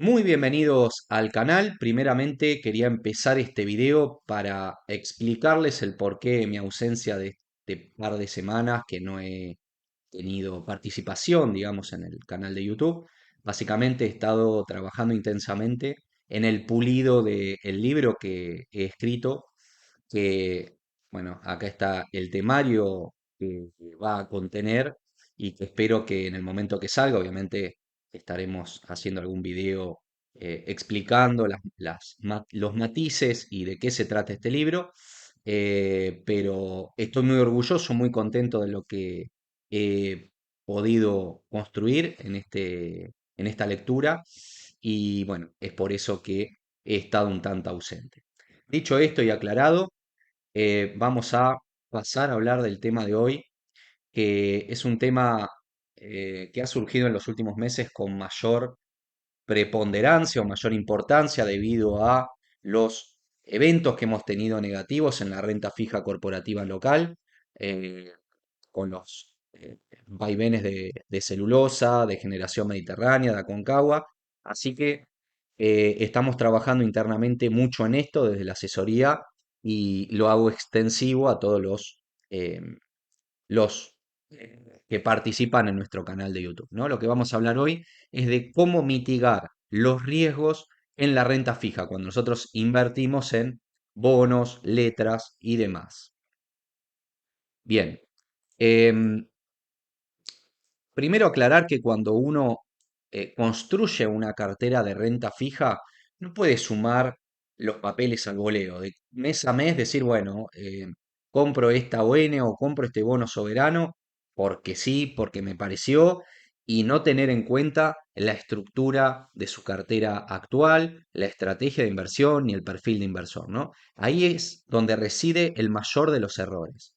Muy bienvenidos al canal. Primeramente quería empezar este video para explicarles el porqué de mi ausencia de este par de semanas que no he tenido participación, digamos, en el canal de YouTube. Básicamente he estado trabajando intensamente en el pulido del libro que he escrito, que, bueno, acá está el temario que va a contener y que espero que en el momento que salga, obviamente estaremos haciendo algún video explicando los matices y de qué se trata este libro, pero estoy muy orgulloso, muy contento de lo que he podido construir en esta lectura y bueno, es por eso que he estado un tanto ausente. Dicho esto y aclarado, vamos a pasar a hablar del tema de hoy, que es un tema que ha surgido en los últimos meses con mayor preponderancia o mayor importancia debido a los eventos que hemos tenido negativos en la renta fija corporativa local, eh, con los vaivenes de celulosa, de generación mediterránea, de Aconcagua. Así que estamos trabajando internamente mucho en esto desde la asesoría y lo hago extensivo a todos eh, los que participan en nuestro canal de YouTube, ¿no? Lo que vamos a hablar hoy es de cómo mitigar los riesgos en la renta fija cuando nosotros invertimos en bonos, letras y demás. Bien, em, primero aclarar que cuando uno construye una cartera de renta fija, no puede sumar los papeles al voleo, de mes a mes decir, bueno, compro esta ON o compro este bono soberano porque sí, porque me pareció, y no tener en cuenta la estructura de su cartera actual, la estrategia de inversión y el perfil de inversor, ¿no? Ahí es donde reside el mayor de los errores.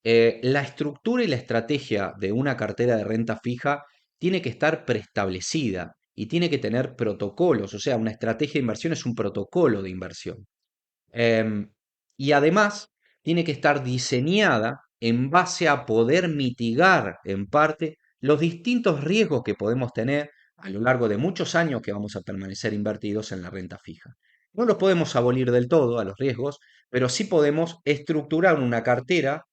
La estructura y la estrategia de una cartera de renta fija tiene que estar preestablecida y tiene que tener protocolos, o sea, una estrategia de inversión es un protocolo de inversión. Em, y además tiene que estar diseñada en base a poder mitigar en parte los distintos riesgos que podemos tener a lo largo de muchos años que vamos a permanecer invertidos en la renta fija. No los podemos abolir del todo a los riesgos, pero sí podemos estructurar una cartera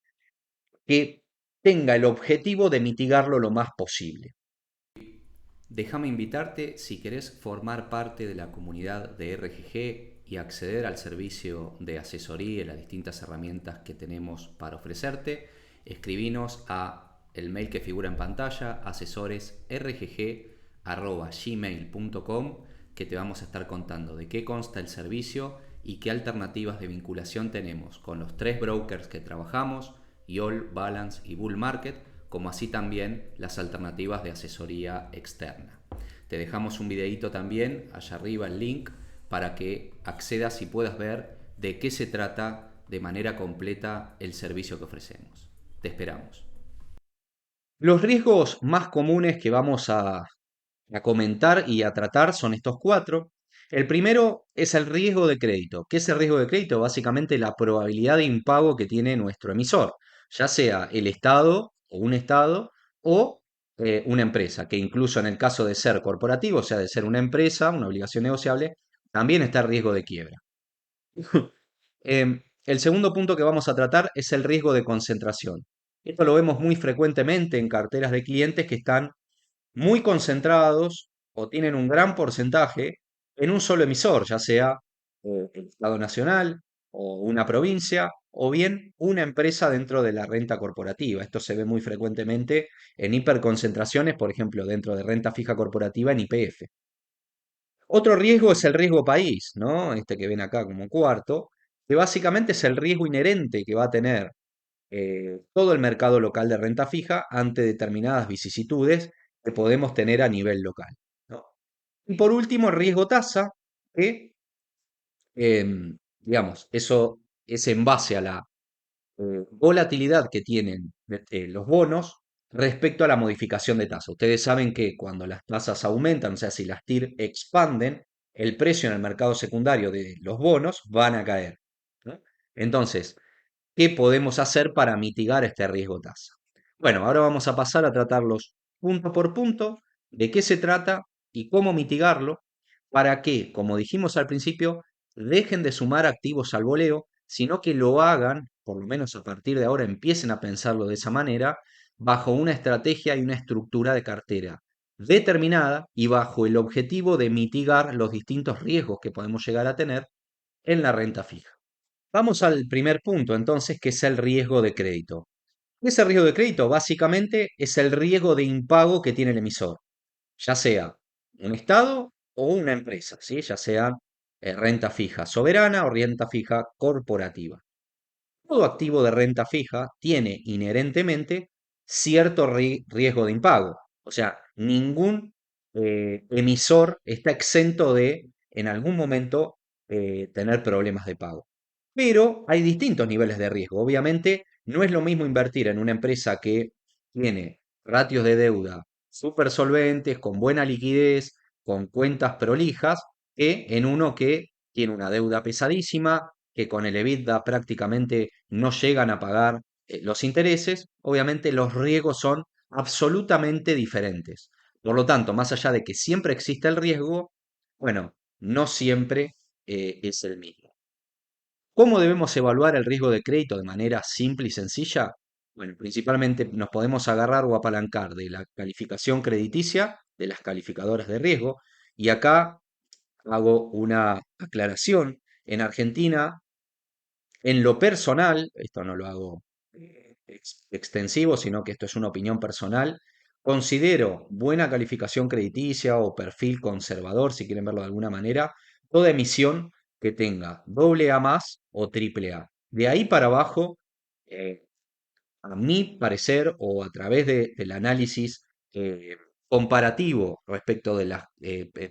que tenga el objetivo de mitigarlo lo más posible. Déjame invitarte, si querés formar parte de la comunidad de RGG y acceder al servicio de asesoría y las distintas herramientas que tenemos para ofrecerte, escribinos a el mail que figura en pantalla, asesoresrgg@gmail.com, que te vamos a estar contando de qué consta el servicio y qué alternativas de vinculación tenemos con los tres brokers que trabajamos, YOL, Balance y Bull Market, como así también las alternativas de asesoría externa. Te dejamos un videito también, allá arriba el link, para que accedas y puedas ver de qué se trata de manera completa el servicio que ofrecemos. Te esperamos. Los riesgos más comunes que vamos a comentar y a tratar son estos cuatro. El primero es el riesgo de crédito. ¿Qué es el riesgo de crédito? Básicamente la probabilidad de impago que tiene nuestro emisor, ya sea el Estado o un Estado o una empresa, que incluso en el caso de ser corporativo, o sea, de ser una empresa, una obligación negociable, también está el riesgo de quiebra. El segundo punto que vamos a tratar es el riesgo de concentración. Esto lo vemos muy frecuentemente en carteras de clientes que están muy concentrados o tienen un gran porcentaje en un solo emisor, ya sea el Estado Nacional o una provincia o bien una empresa dentro de la renta corporativa. Esto se ve muy frecuentemente en hiperconcentraciones, por ejemplo, dentro de renta fija corporativa en YPF. Otro riesgo es el riesgo país, ¿no? Este que ven acá como cuarto, que básicamente es el riesgo inherente que va a tener todo el mercado local de renta fija ante determinadas vicisitudes que podemos tener a nivel local, ¿no? Y por último, el riesgo tasa, que, digamos, eso es en base a la volatilidad que tienen los bonos respecto a la modificación de tasa. Ustedes saben que cuando las tasas aumentan, o sea, si las TIR expanden, el precio en el mercado secundario de los bonos van a caer, ¿no? Entonces, ¿qué podemos hacer para mitigar este riesgo tasa? Bueno, ahora vamos a pasar a tratarlos punto por punto, de qué se trata y cómo mitigarlo. para que, como dijimos al principio, dejen de sumar activos al voleo, sino que lo hagan, por lo menos a partir de ahora empiecen a pensarlo de esa manera, bajo una estrategia y una estructura de cartera determinada y bajo el objetivo de mitigar los distintos riesgos que podemos llegar a tener en la renta fija. Vamos al primer punto entonces, que es el riesgo de crédito. Ese riesgo de crédito básicamente es el riesgo de impago que tiene el emisor, ya sea un Estado o una empresa, ¿sí? Ya sea renta fija soberana o renta fija corporativa. Todo activo de renta fija tiene inherentemente cierto riesgo de impago. O sea, ningún emisor está exento de en algún momento tener problemas de pago. Pero hay distintos niveles de riesgo. Obviamente, no es lo mismo invertir en una empresa que tiene ratios de deuda súper solventes, con buena liquidez, con cuentas prolijas, que en uno que tiene una deuda pesadísima, que con el EBITDA prácticamente no llegan a pagar los intereses. Obviamente, los riesgos son absolutamente diferentes. Por lo tanto, más allá de que siempre existe el riesgo, bueno, no siempre es el mismo. ¿Cómo debemos evaluar el riesgo de crédito de manera simple y sencilla? Bueno, principalmente nos podemos agarrar o apalancar de la calificación crediticia de las calificadoras de riesgo. Y acá hago una aclaración. En Argentina, en lo personal, esto no lo hago extensivo, sino que esto es una opinión personal, considero buena calificación crediticia o perfil conservador, si quieren verlo de alguna manera, toda emisión que tenga doble A más o triple A. De ahí para abajo, eh, a mi parecer, o a través del análisis comparativo respecto de las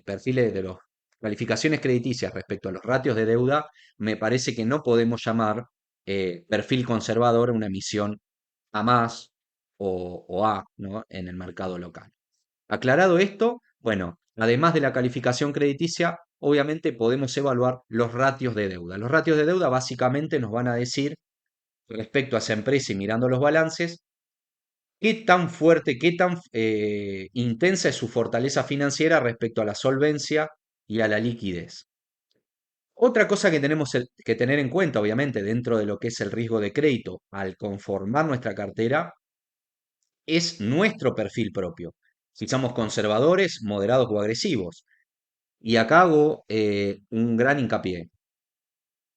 perfiles de las calificaciones crediticias respecto a los ratios de deuda, me parece que no podemos llamar perfil conservador una emisión A más o A, ¿no? En el mercado local. Aclarado esto, bueno, además de la calificación crediticia, obviamente podemos evaluar los ratios de deuda. Los ratios de deuda básicamente nos van a decir respecto a esa empresa y mirando los balances, qué tan fuerte, qué tan intensa es su fortaleza financiera respecto a la solvencia y a la liquidez. Otra cosa que tenemos que tener en cuenta, obviamente, dentro de lo que es el riesgo de crédito al conformar nuestra cartera, es nuestro perfil propio. Si somos conservadores, moderados o agresivos. Y acá hago un gran hincapié.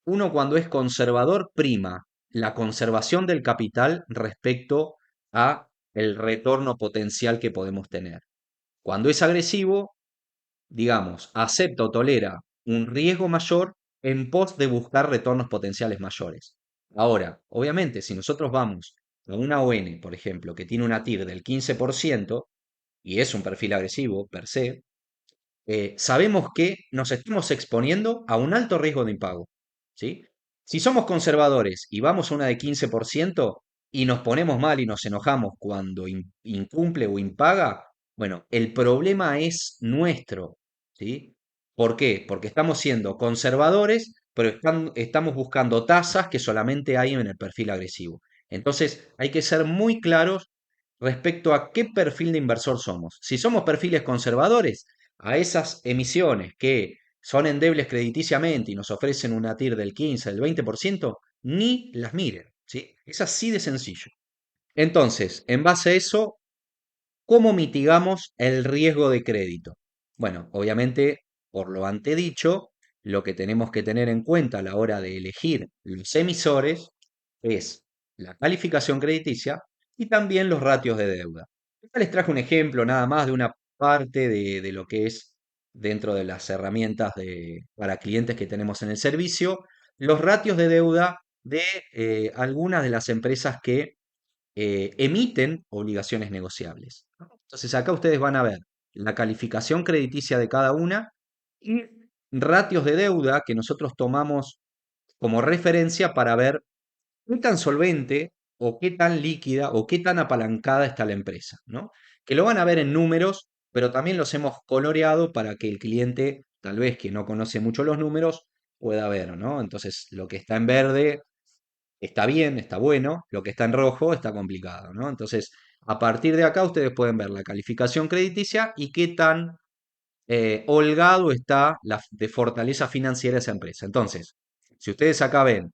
Uno cuando es conservador prima la conservación del capital respecto a el retorno potencial que podemos tener. Cuando es agresivo, digamos, acepta o tolera un riesgo mayor en pos de buscar retornos potenciales mayores. Ahora, obviamente, si nosotros vamos a una ON, por ejemplo, que tiene una TIR del 15% y es un perfil agresivo per se, sabemos que nos estamos exponiendo a un alto riesgo de impago, ¿sí? Si somos conservadores y vamos a una de 15% y nos ponemos mal y nos enojamos cuando incumple o impaga, bueno, el problema es nuestro, ¿sí? ¿Por qué? Porque estamos siendo conservadores, pero estamos buscando tasas que solamente hay en el perfil agresivo. Entonces, hay que ser muy claros respecto a qué perfil de inversor somos. Si somos perfiles conservadores, a esas emisiones que son endebles crediticiamente y nos ofrecen una TIR del 15, del 20%, ni las miren, ¿sí? Es así de sencillo. Entonces, en base a eso, ¿cómo mitigamos el riesgo de crédito? Bueno, obviamente, por lo antedicho, lo que tenemos que tener en cuenta a la hora de elegir los emisores es la calificación crediticia y también los ratios de deuda. Acá les traje un ejemplo nada más de una parte de lo que es dentro de las herramientas para clientes que tenemos en el servicio, los ratios de deuda de algunas de las empresas que emiten obligaciones negociables, ¿no? Entonces acá ustedes van a ver la calificación crediticia de cada una y ratios de deuda que nosotros tomamos como referencia para ver qué tan solvente o qué tan líquida o qué tan apalancada está la empresa, ¿no? Que lo van a ver en números, pero también los hemos coloreado para que el cliente, tal vez que no conoce mucho los números, pueda ver, ¿no? Entonces, lo que está en verde está bien, está bueno, lo que está en rojo está complicado, ¿no? Entonces, a partir de acá ustedes pueden ver la calificación crediticia y qué tan holgado está de fortaleza financiera esa empresa. Entonces, si ustedes acá ven,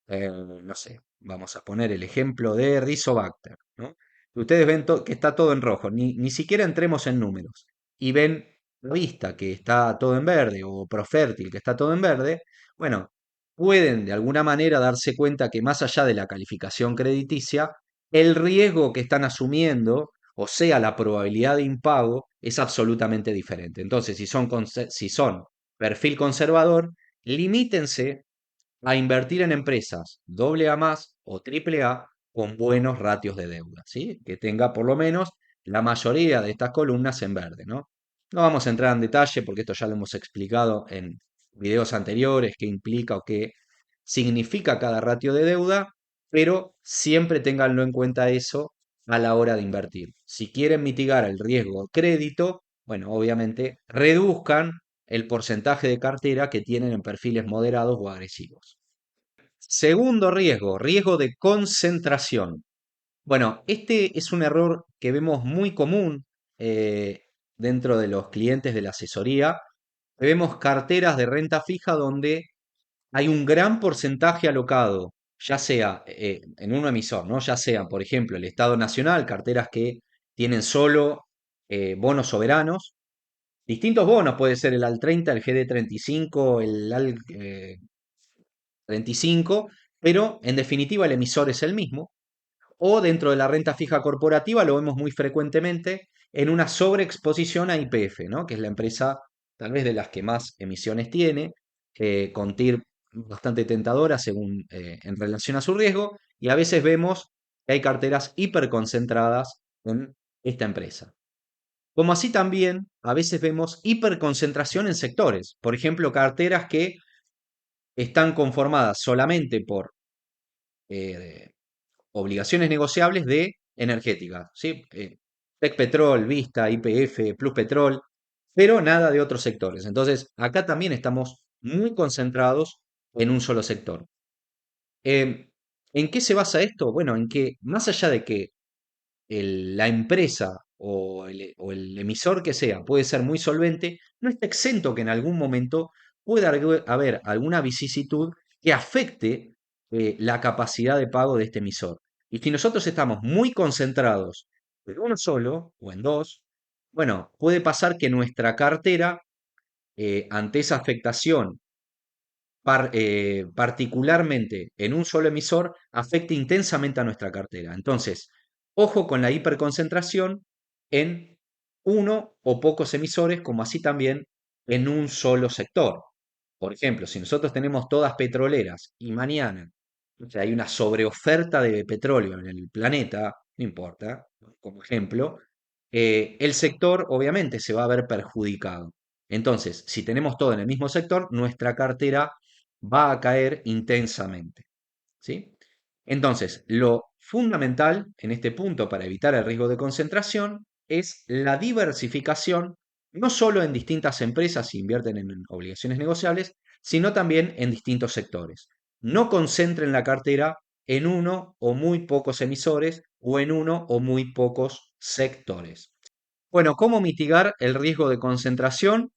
no sé, vamos a poner el ejemplo de Rizobacter, ¿no? Ustedes ven que está todo en rojo, ni siquiera entremos en números, y ven la vista que está todo en verde, o Profértil que está todo en verde, bueno, pueden de alguna manera darse cuenta que más allá de la calificación crediticia, el riesgo que están asumiendo, o sea, la probabilidad de impago, es absolutamente diferente. Entonces, si son perfil conservador, limítense a invertir en empresas doble A más o triple A con buenos ratios de deuda, ¿sí? Que tenga por lo menos la mayoría de estas columnas en verde, ¿no? No vamos a entrar en detalle porque esto ya lo hemos explicado en videos anteriores, qué implica o qué significa cada ratio de deuda, pero siempre ténganlo en cuenta eso a la hora de invertir. Si quieren mitigar el riesgo de crédito, bueno, obviamente reduzcan el porcentaje de cartera que tienen en perfiles moderados o agresivos. Segundo riesgo, riesgo de concentración. Bueno, este es un error que vemos muy común eh, dentro de los clientes de la asesoría. Vemos carteras de renta fija donde hay un gran porcentaje alocado, ya sea en un emisor, ¿no? Ya sea, por ejemplo, el Estado Nacional, carteras que tienen solo bonos soberanos, distintos bonos, puede ser el AL30, el GD35, el AL35, pero en definitiva el emisor es el mismo. O dentro de la renta fija corporativa lo vemos muy frecuentemente en una sobreexposición a YPF, ¿no? Que es la empresa tal vez de las que más emisiones tiene, con TIR bastante tentadora según en relación a su riesgo, y a veces vemos que hay carteras hiperconcentradas en esta empresa. Como así también a veces vemos hiperconcentración en sectores, por ejemplo, carteras que están conformadas solamente por eh, obligaciones negociables de energética, ¿sí? Tecpetrol, Vista, YPF, Plus Petrol, pero nada de otros sectores. Entonces, acá también estamos muy concentrados en un solo sector. Eh, ¿En qué se basa esto? Bueno, en que más allá de que la empresa o el emisor que sea puede ser muy solvente, no está exento que en algún momento pueda haber alguna vicisitud que afecte la capacidad de pago de este emisor. Y si nosotros estamos muy concentrados en uno solo o en dos, bueno, puede pasar que nuestra cartera, ante esa afectación particularmente en un solo emisor, afecta intensamente a nuestra cartera. Entonces, ojo con la hiperconcentración en uno o pocos emisores, como así también en un solo sector. Por ejemplo, si nosotros tenemos todas petroleras y mañana, o sea, hay una sobreoferta de petróleo en el planeta, no importa, como ejemplo, el sector obviamente se va a ver perjudicado. Entonces, si tenemos todo en el mismo sector, nuestra cartera va a caer intensamente, ¿sí? Entonces, lo fundamental en este punto para evitar el riesgo de concentración es la diversificación, no solo en distintas empresas si invierten en obligaciones negociables, sino también en distintos sectores. No concentren la cartera en uno o muy pocos emisores o en uno o muy pocos sectores. Bueno, ¿cómo mitigar el riesgo de concentración?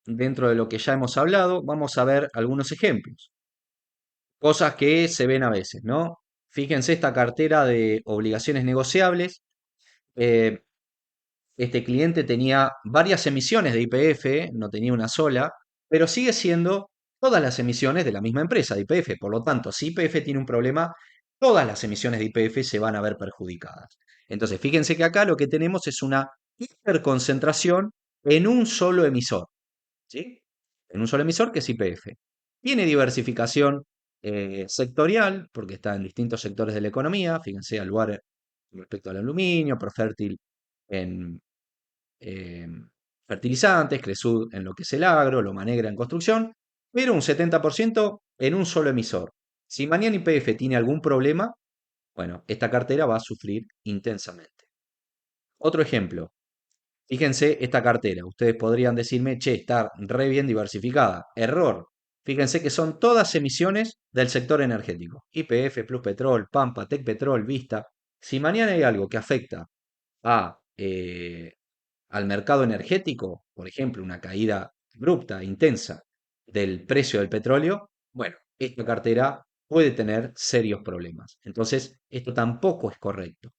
Dentro de lo que ya hemos hablado, vamos a ver algunos ejemplos. Cosas que se ven a veces, ¿no? Fíjense esta cartera de obligaciones negociables. eh, este cliente tenía varias emisiones de YPF, no tenía una sola, pero sigue siendo todas las emisiones de la misma empresa, de YPF. Por lo tanto, si YPF tiene un problema, todas las emisiones de YPF se van a ver perjudicadas. Entonces, fíjense que acá lo que tenemos es una hiperconcentración en un solo emisor. ¿Sí? En un solo emisor que es YPF. Tiene diversificación sectorial, porque está en distintos sectores de la economía, fíjense, Aluar respecto al aluminio, Profértil en eh, fertilizantes, Cresud en lo que es el agro, Loma Negra en construcción, pero un 70% en un solo emisor. Si mañana YPF tiene algún problema, bueno, esta cartera va a sufrir intensamente. Otro ejemplo, fíjense esta cartera. Ustedes podrían decirme, che, está re bien diversificada. Error. Fíjense que son todas emisiones del sector energético. YPF, Plus Petrol, Pampa, Tecpetrol, Vista. Si mañana hay algo que afecta a al mercado energético, por ejemplo, una caída abrupta, intensa del precio del petróleo, bueno, esta cartera puede tener serios problemas. Entonces, esto tampoco es correcto.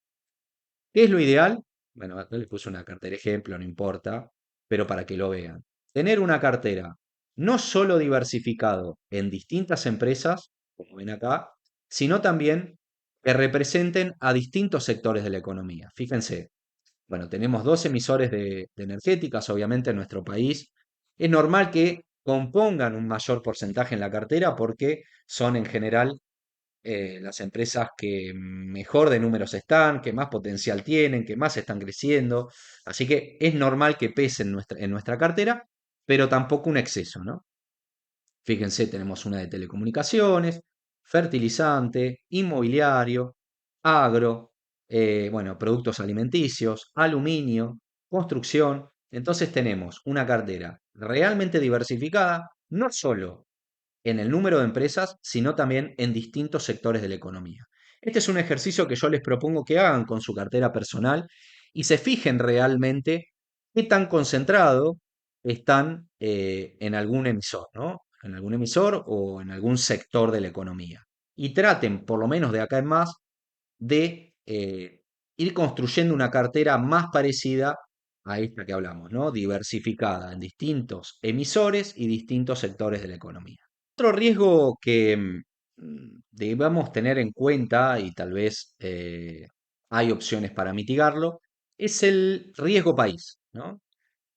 ¿Qué es lo ideal? Bueno, acá les puse una cartera ejemplo, no importa, pero para que lo vean. Tener una cartera no solo diversificado en distintas empresas, como ven acá, sino también que representen a distintos sectores de la economía. Fíjense, bueno, tenemos dos emisores de energéticas, obviamente, en nuestro país. Es normal que compongan un mayor porcentaje en la cartera porque son en general las empresas que mejor de números están, que más potencial tienen, que más están creciendo. Así que es normal que pesen en nuestra cartera, pero tampoco un exceso, ¿no? Fíjense, tenemos una de telecomunicaciones, fertilizante, inmobiliario, agro, bueno, productos alimenticios, aluminio, construcción. Entonces tenemos una cartera realmente diversificada, no solo en el número de empresas, sino también en distintos sectores de la economía. Este es un ejercicio que yo les propongo que hagan con su cartera personal y se fijen realmente qué tan concentrado están en algún emisor, ¿no? En algún emisor o en algún sector de la economía. Y traten, por lo menos de acá en más, de ir construyendo una cartera más parecida a esta que hablamos, ¿no? Diversificada en distintos emisores y distintos sectores de la economía. Otro riesgo que debamos tener en cuenta, y tal vez hay opciones para mitigarlo, es el riesgo país, ¿no?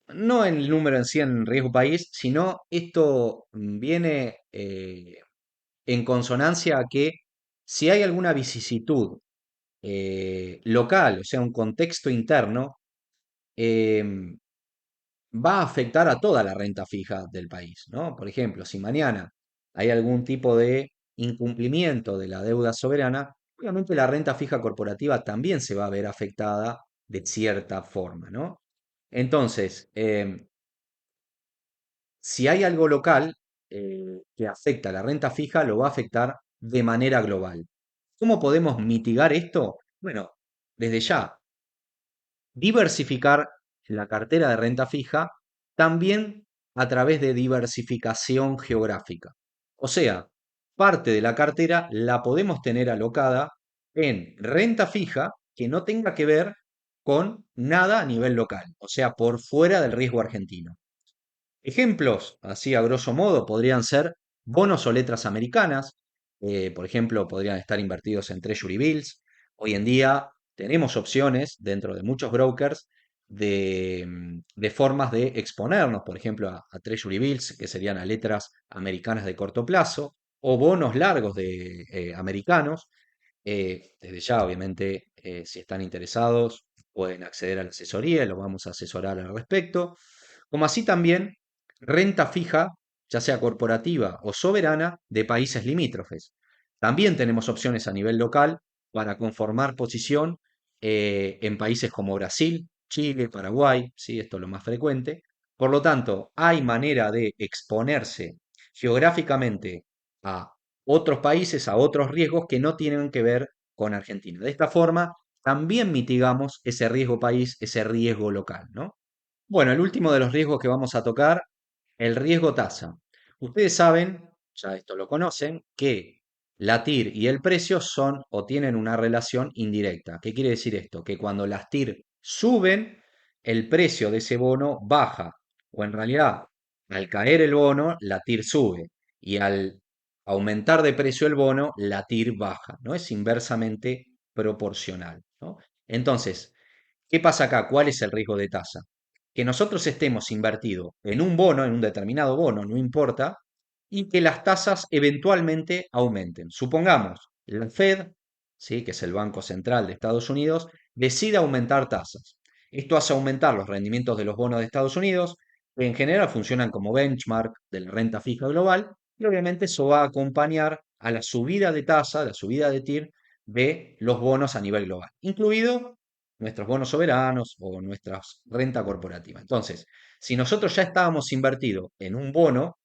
No el número en sí en riesgo país, sino esto viene en consonancia a que si hay alguna vicisitud local, o sea, un contexto interno, em, va a afectar a toda la renta fija del país, ¿no? Por ejemplo, si mañana hay algún tipo de incumplimiento de la deuda soberana, obviamente la renta fija corporativa también se va a ver afectada de cierta forma, ¿no? Entonces, si hay algo local que afecta a la renta fija, lo va a afectar de manera global. ¿Cómo podemos mitigar esto? Bueno, desde ya, diversificar la cartera de renta fija también a través de diversificación geográfica. O sea, parte de la cartera la podemos tener alocada en renta fija que no tenga que ver con nada a nivel local, o sea, por fuera del riesgo argentino. Ejemplos, así a grosso modo, podrían ser bonos o letras americanas. Por ejemplo, podrían estar invertidos en Treasury Bills. Hoy en día tenemos opciones dentro de muchos brokers de formas de exponernos, por ejemplo, a Treasury Bills, que serían a letras americanas de corto plazo, o bonos largos de americanos. Desde ya, obviamente, si están interesados, pueden acceder a la asesoría y los vamos a asesorar al respecto. Como así también renta fija, ya sea corporativa o soberana, de países limítrofes. También tenemos opciones a nivel local para conformar posición en países como Brasil, Chile, Paraguay, ¿sí? Esto es lo más frecuente. Por lo tanto, hay manera de exponerse geográficamente a otros países, a otros riesgos que no tienen que ver con Argentina. De esta forma, también mitigamos ese riesgo país, ese riesgo local, ¿no? Bueno, el último de los riesgos que vamos a tocar, el riesgo tasa. Ustedes saben, ya esto lo conocen, que la TIR y el precio son o tienen una relación indirecta. ¿Qué quiere decir esto? Que cuando las TIR suben, el precio de ese bono baja. O en realidad, al caer el bono, la TIR sube. Y al aumentar de precio el bono, la TIR baja. ¿No? Es inversamente proporcional. ¿No? Entonces, ¿qué pasa acá? ¿Cuál es el riesgo de tasa? Que nosotros estemos invertidos en un bono, en un determinado bono, no importa, y que las tasas eventualmente aumenten. Supongamos, la Fed, ¿sí? Que es el Banco Central de Estados Unidos, decide aumentar tasas. Esto hace aumentar los rendimientos de los bonos de Estados Unidos, que en general funcionan como benchmark de la renta fija global, y obviamente eso va a acompañar a la subida de tasa, la subida de TIR de los bonos a nivel global, incluido nuestros bonos soberanos o nuestra renta corporativa. Entonces, si nosotros ya estábamos invertidos en un bono,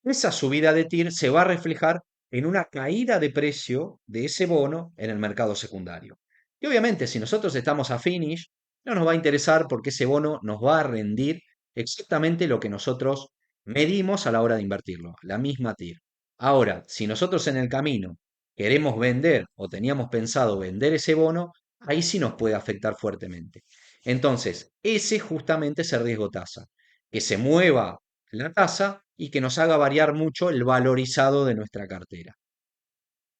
esa subida de TIR se va a reflejar en una caída de precio de ese bono en el mercado secundario. Y obviamente, si nosotros estamos a finish, No nos va a interesar porque ese bono nos va a rendir exactamente lo que nosotros medimos a la hora de invertirlo, la misma TIR. Ahora, si nosotros en el camino queremos vender o teníamos pensado vender ese bono, ahí sí nos puede afectar fuertemente. Entonces, ese justamente es el riesgo tasa, que se mueva la tasa y que nos haga variar mucho el valorizado de nuestra cartera.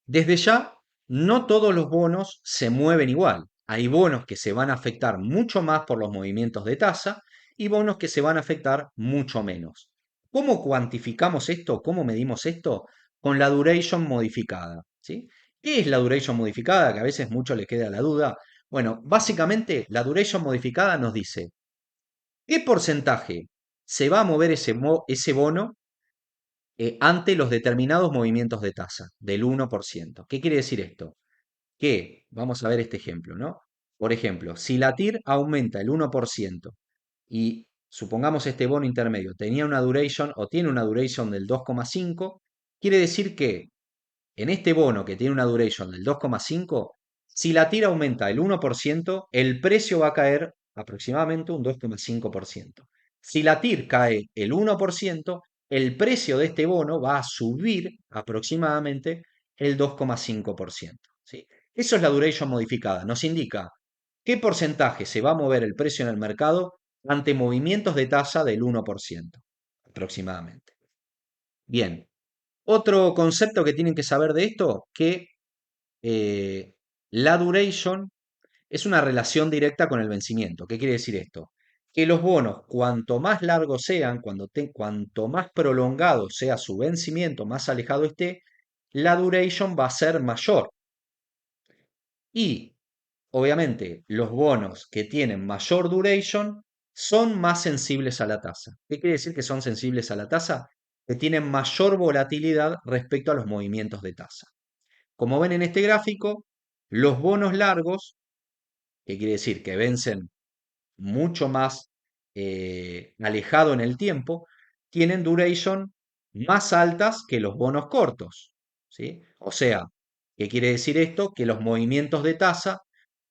Desde ya, no todos los bonos se mueven igual. Hay bonos que se van a afectar mucho más por los movimientos de tasa y bonos que se van a afectar mucho menos. ¿Cómo cuantificamos esto? ¿Cómo medimos esto? Con la duration modificada, ¿sí? ¿Qué es la duration modificada? Que a veces mucho le queda la duda. Bueno, básicamente la duration modificada nos dice qué porcentaje se va a mover ese bono ante los determinados movimientos de tasa del 1%. ¿Qué quiere decir esto? Que, vamos a ver este ejemplo, ¿no? Por ejemplo, si la TIR aumenta el 1% y supongamos este bono intermedio tenía una duration o tiene una duration del 2,5, quiere decir que en este bono que tiene una duration del 2,5, si la TIR aumenta el 1%, el precio va a caer aproximadamente un 2,5%. Si la TIR cae el 1%, el precio de este bono va a subir aproximadamente el 2,5%. ¿Sí? Eso es la duration modificada. Nos indica qué porcentaje se va a mover el precio en el mercado ante movimientos de tasa del 1% aproximadamente. Bien, otro concepto que tienen que saber de esto, que eh, la duration es una relación directa con el vencimiento. ¿Qué quiere decir esto? Que los bonos, cuanto más largos sean, cuanto más prolongado sea su vencimiento, más alejado esté, la duration va a ser mayor. Y, obviamente, los bonos que tienen mayor duration son más sensibles a la tasa. ¿Qué quiere decir que son sensibles a la tasa? Que tienen mayor volatilidad respecto a los movimientos de tasa. Como ven en este gráfico, los bonos largos, que quiere decir que vencen mucho más alejado en el tiempo, tienen duration más altas que los bonos cortos, ¿sí? O sea, ¿qué quiere decir esto? Que los movimientos de tasa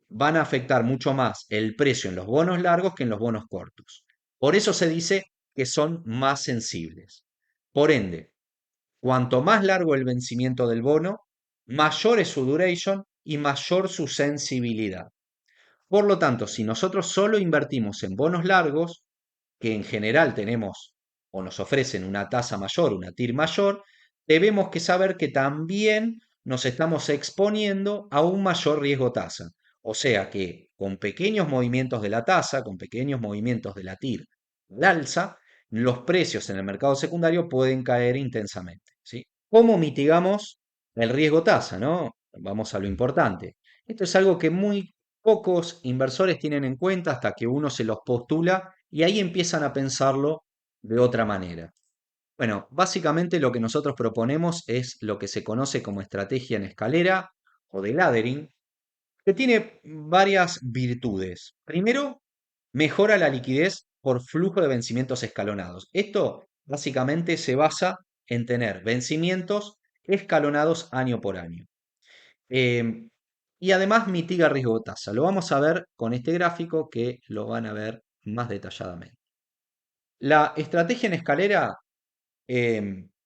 van a afectar mucho más el precio en los bonos largos que en los bonos cortos. Por eso se dice que son más sensibles. Por ende, cuanto más largo el vencimiento del bono, mayor es su duration y mayor su sensibilidad. Por lo tanto, si nosotros solo invertimos en bonos largos, que en general tenemos o nos ofrecen una tasa mayor, una TIR mayor, debemos que saber que también nos estamos exponiendo a un mayor riesgo tasa. O sea que con pequeños movimientos de la tasa, con pequeños movimientos de la TIR al alza, los precios en el mercado secundario pueden caer intensamente, ¿sí? ¿Cómo mitigamos el riesgo tasa, no? Vamos a lo importante. Esto es algo que muy pocos inversores tienen en cuenta hasta que uno se los postula y ahí empiezan a pensarlo de otra manera. Bueno, básicamente lo que nosotros proponemos es lo que se conoce como estrategia en escalera o de laddering, que tiene varias virtudes. Primero, mejora la liquidez por flujo de vencimientos escalonados. Esto básicamente se basa en tener vencimientos escalonados año por año. Em, y además mitiga riesgo tasa. Lo vamos a ver con este gráfico que lo van a ver más detalladamente. La estrategia en escalera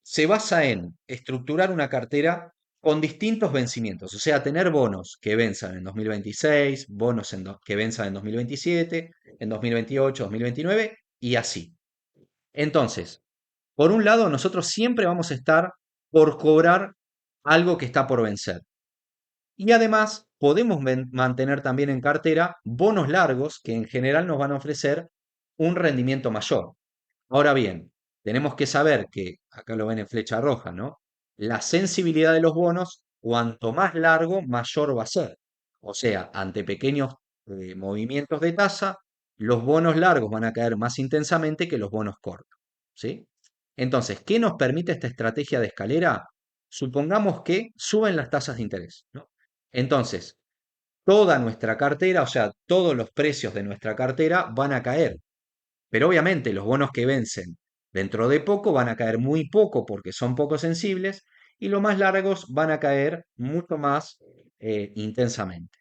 se basa en estructurar una cartera con distintos vencimientos, o sea, tener bonos que venzan en 2026, bonos que venzan en 2027, en 2028, 2029 y así. Entonces, por un lado, nosotros siempre vamos a estar por cobrar algo que está por vencer. Y además, podemos mantener también en cartera bonos largos que en general nos van a ofrecer un rendimiento mayor. Ahora bien, tenemos que saber que, acá lo ven en flecha roja, ¿no? La sensibilidad de los bonos, cuanto más largo, mayor va a ser. O sea, ante pequeños movimientos de tasa, los bonos largos van a caer más intensamente que los bonos cortos, ¿sí? Entonces, ¿qué nos permite esta estrategia de escalera? Supongamos que suben las tasas de interés, ¿no? Entonces, toda nuestra cartera, o sea, todos los precios de nuestra cartera van a caer. Pero obviamente los bonos que vencen dentro de poco van a caer muy poco porque son poco sensibles y los más largos van a caer mucho más intensamente.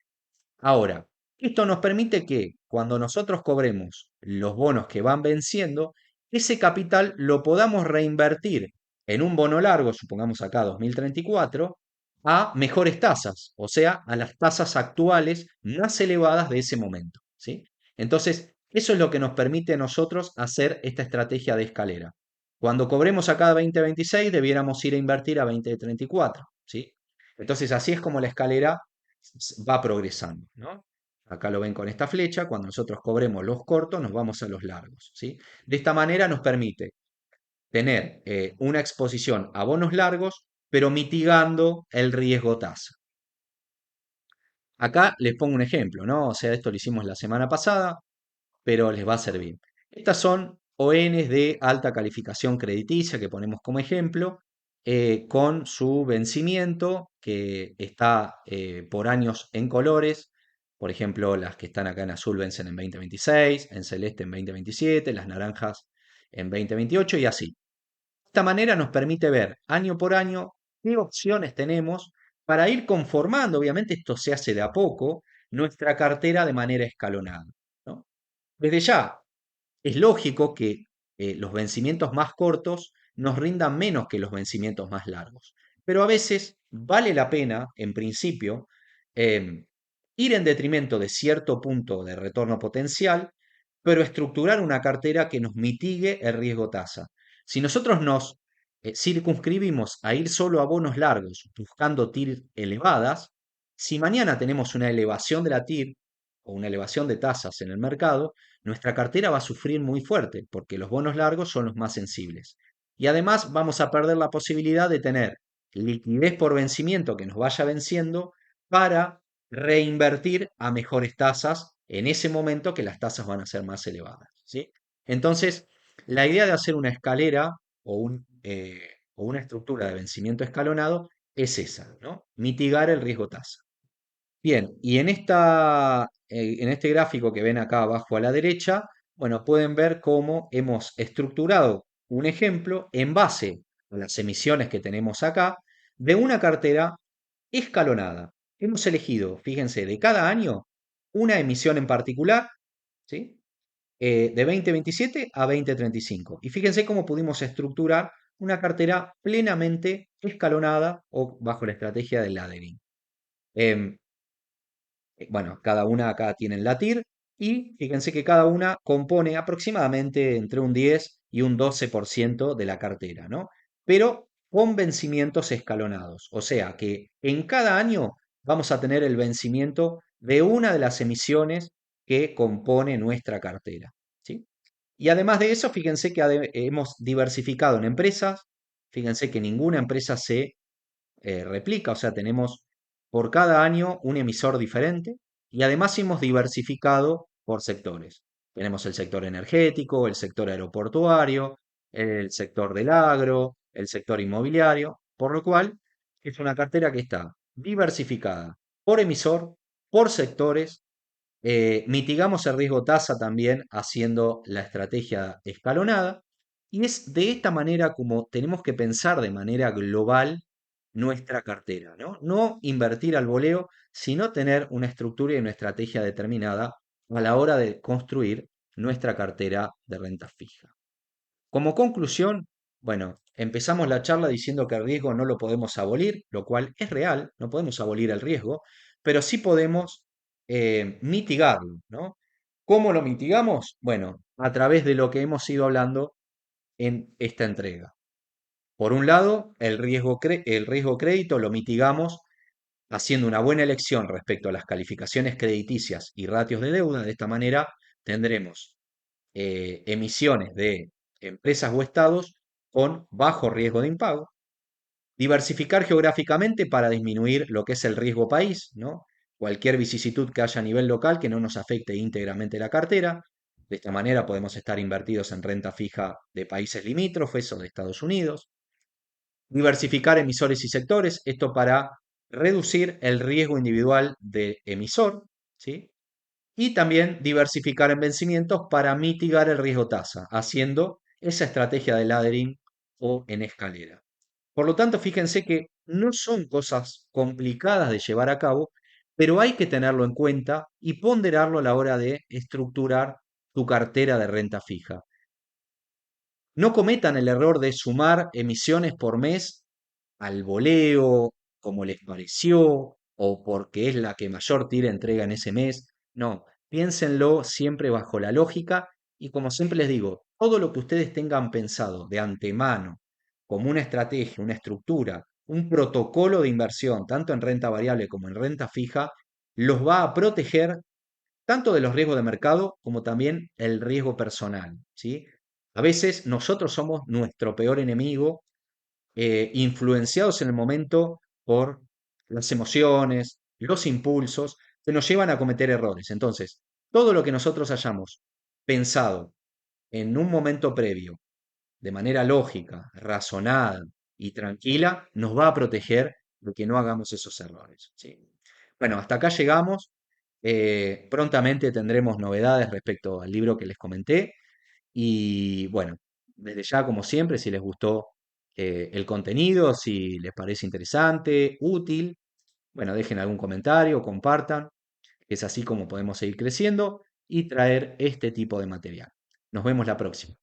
Ahora, Esto nos permite que cuando nosotros cobremos los bonos que van venciendo, ese capital lo podamos reinvertir en un bono largo, supongamos acá 2034, a mejores tasas, o sea, a las tasas actuales más elevadas de ese momento, ¿sí? Entonces, eso es lo que nos permite a nosotros hacer esta estrategia de escalera. Cuando cobremos acá 2026, debiéramos ir a invertir a 2034, ¿sí? Entonces, así es como la escalera va progresando, ¿no? Acá lo ven con esta flecha, cuando nosotros cobremos los cortos, nos vamos a los largos, ¿sí? De esta manera nos permite tener una exposición a bonos largos, pero mitigando el riesgo tasa. Acá les pongo un ejemplo, ¿no? O sea, esto lo hicimos la semana pasada, pero les va a servir. Estas son ONs de alta calificación crediticia que ponemos como ejemplo, con su vencimiento que está por años en colores. Por ejemplo, las que están acá en azul vencen en 2026, en celeste en 2027, las naranjas en 2028 y así. De esta manera nos permite ver año por año qué opciones tenemos para ir conformando, obviamente esto se hace de a poco, nuestra cartera de manera escalonada, ¿no? Desde ya, es lógico que los vencimientos más cortos nos rindan menos que los vencimientos más largos, pero a veces vale la pena, en principio, em, ir en detrimento de cierto punto de retorno potencial, pero estructurar una cartera que nos mitigue el riesgo tasa. Si nosotros nos circunscribimos a ir solo a bonos largos buscando TIR elevadas, si mañana tenemos una elevación de la TIR o una elevación de tasas en el mercado, nuestra cartera va a sufrir muy fuerte porque los bonos largos son los más sensibles. Y además vamos a perder la posibilidad de tener liquidez por vencimiento que nos vaya venciendo para reinvertir a mejores tasas en ese momento que las tasas van a ser más elevadas, ¿sí? Entonces, la idea de hacer una escalera o una estructura de vencimiento escalonado es esa, ¿no? Mitigar el riesgo tasa. Bien, y en este gráfico que ven acá abajo a la derecha, bueno, pueden ver cómo hemos estructurado un ejemplo en base a las emisiones que tenemos acá de una cartera escalonada. Hemos elegido, fíjense, de cada año una emisión en particular, ¿sí? De 2027 a 2035. Y fíjense cómo pudimos estructurar una cartera plenamente escalonada o bajo la estrategia del laddering. Em, bueno, cada una acá tiene la TIR y fíjense que cada una compone aproximadamente entre un 10 y un 12% de la cartera, ¿no? Pero con vencimientos escalonados. O sea que en cada año vamos a tener el vencimiento de una de las emisiones que compone nuestra cartera, ¿sí? Y además de eso, fíjense que hemos diversificado en empresas. Fíjense que ninguna empresa se replica, o sea, tenemos por cada año un emisor diferente y además hemos diversificado por sectores. Tenemos el sector energético, el sector aeroportuario, el sector del agro, el sector inmobiliario, por lo cual es una cartera que está diversificada por emisor, por sectores. Mitigamos el riesgo tasa también haciendo la estrategia escalonada y es de esta manera como tenemos que pensar de manera global nuestra cartera, ¿no? No invertir al voleo, sino tener una estructura y una estrategia determinada a la hora de construir nuestra cartera de renta fija. Como conclusión, bueno, empezamos la charla diciendo que el riesgo no lo podemos abolir, lo cual es real, no podemos abolir el riesgo, pero sí podemos mitigarlo, ¿no? ¿Cómo lo mitigamos? Bueno, a través de lo que hemos ido hablando en esta entrega. Por un lado, el riesgo crédito lo mitigamos haciendo una buena elección respecto a las calificaciones crediticias y ratios de deuda. De esta manera tendremos emisiones de empresas o estados con bajo riesgo de impago. Diversificar geográficamente para disminuir lo que es el riesgo país, ¿no? Cualquier vicisitud que haya a nivel local que no nos afecte íntegramente la cartera. De esta manera podemos estar invertidos en renta fija de países limítrofes o de Estados Unidos. Diversificar emisores y sectores, esto para reducir el riesgo individual de emisor, ¿sí? Y también diversificar en vencimientos para mitigar el riesgo tasa, haciendo esa estrategia de laddering o en escalera. Por lo tanto, fíjense que no son cosas complicadas de llevar a cabo, pero hay que tenerlo en cuenta y ponderarlo a la hora de estructurar tu cartera de renta fija. No cometan el error de sumar emisiones por mes al voleo, como les pareció, o porque es la que mayor tira entrega en ese mes. No, piénsenlo siempre bajo la lógica y como siempre les digo, todo lo que ustedes tengan pensado de antemano, como una estrategia, una estructura, un protocolo de inversión, tanto en renta variable como en renta fija, los va a proteger tanto de los riesgos de mercado como también el riesgo personal, ¿sí? A veces nosotros somos nuestro peor enemigo, influenciados en el momento por las emociones, los impulsos, que nos llevan a cometer errores. Entonces, todo lo que nosotros hayamos pensado en un momento previo, de manera lógica, razonada y tranquila, nos va a proteger de que no hagamos esos errores, ¿sí? Bueno, hasta acá llegamos. Prontamente tendremos novedades respecto al libro que les comenté. Y bueno, desde ya, como siempre, si les gustó el contenido, si les parece interesante, útil, bueno, dejen algún comentario, compartan. Es así como podemos seguir creciendo y traer este tipo de material. Nos vemos la próxima.